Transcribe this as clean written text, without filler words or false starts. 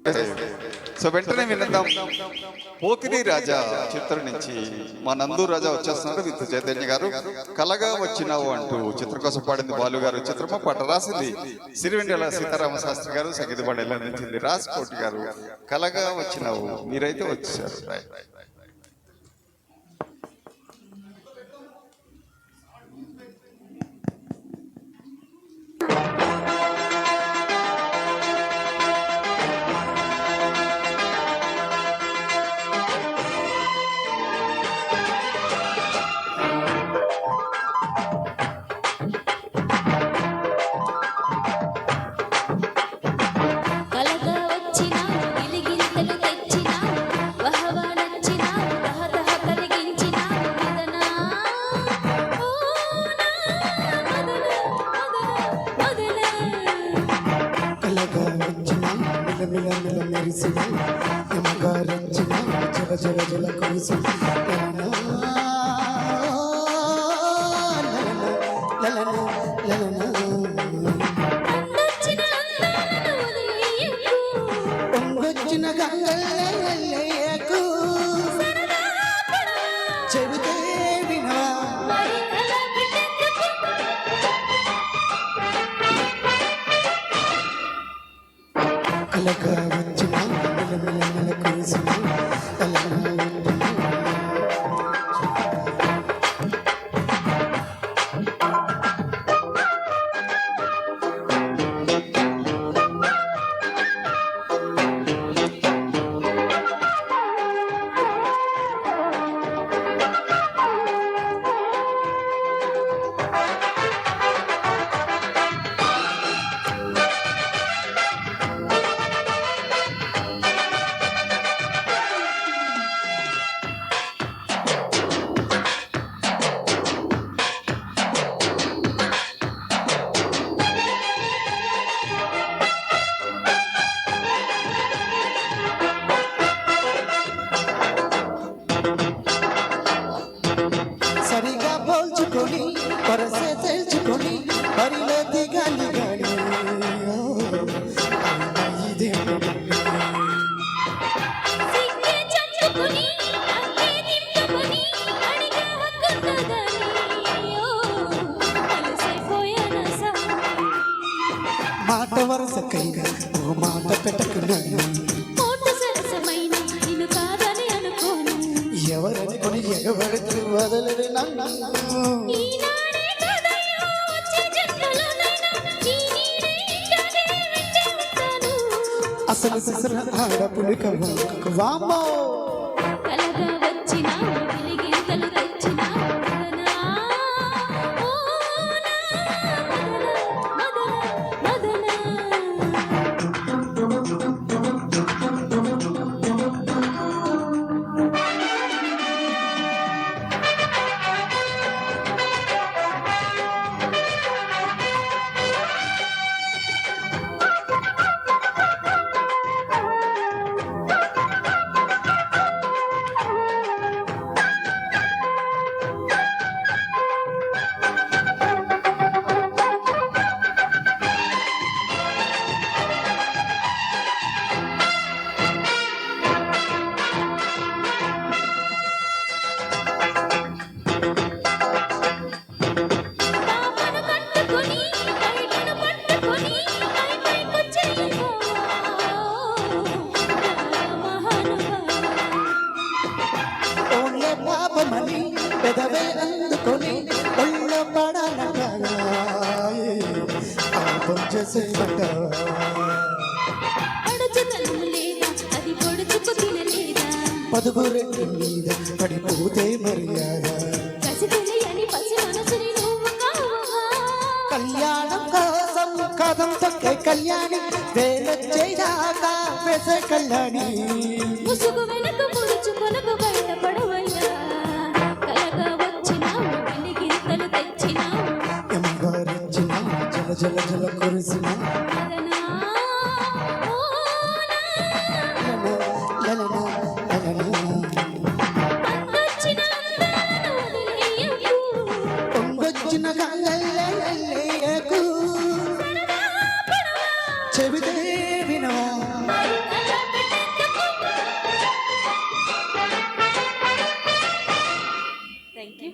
So వెంటనే వినందాం. పోకిరి రాజా చిత్రం నుంచి మా నందు రాజా వచ్చేస్తున్నారు విత్ చైతన్య గారు. కలగా వచ్చినావు అంటూ చిత్రం కోసం పాడింది బాలు గారు. చిత్రము పాట రాసింది సిరివెండల సీతారామ శాస్త్రి గారు. సంగీత పాట అందించింది రాజ్కోటి గారు. కలగా వచ్చినావు మీరైతే వచ్చేసారు. జల జల జల కురిసి పొంగొచ్చిన గంగకు చెబితే వినవా కలగా వచ్చిన మెల కురిసి పరసే తెలుసుకొని పరిలో దిగాలి గాలి మాట వరసకైనా ఓ మాట పెట్టకున్నాను ఎవరని కొని ఎగబడుతూ వదలరు నన్ను అసలు సిసల ఆడపులిక వామ్మో కలగా వచ్చిన వెలిగింతలు తెచ్చిన పెదవే అందుకొని ఒళ్ళ పడాలంటారా పదుగు రెండు మీద పడిపోతే మర్యాద కళ్యాణం కోసం కథం తొక్కే కళ్యాణి వేలొచ్చేదాకా వేసే కళ్యాణి ముసుగు వెనక ముడుచు కొనకు బయటపడవయ్యా కలగా వచ్చిన వెలిగింతలు తెచ్చిన ఎమ్మగారిచ్చిన జల జల జల కురిసిన పొంగొచ్చిన గంగకు చెబితే వినవా థ్యాంక్ యూ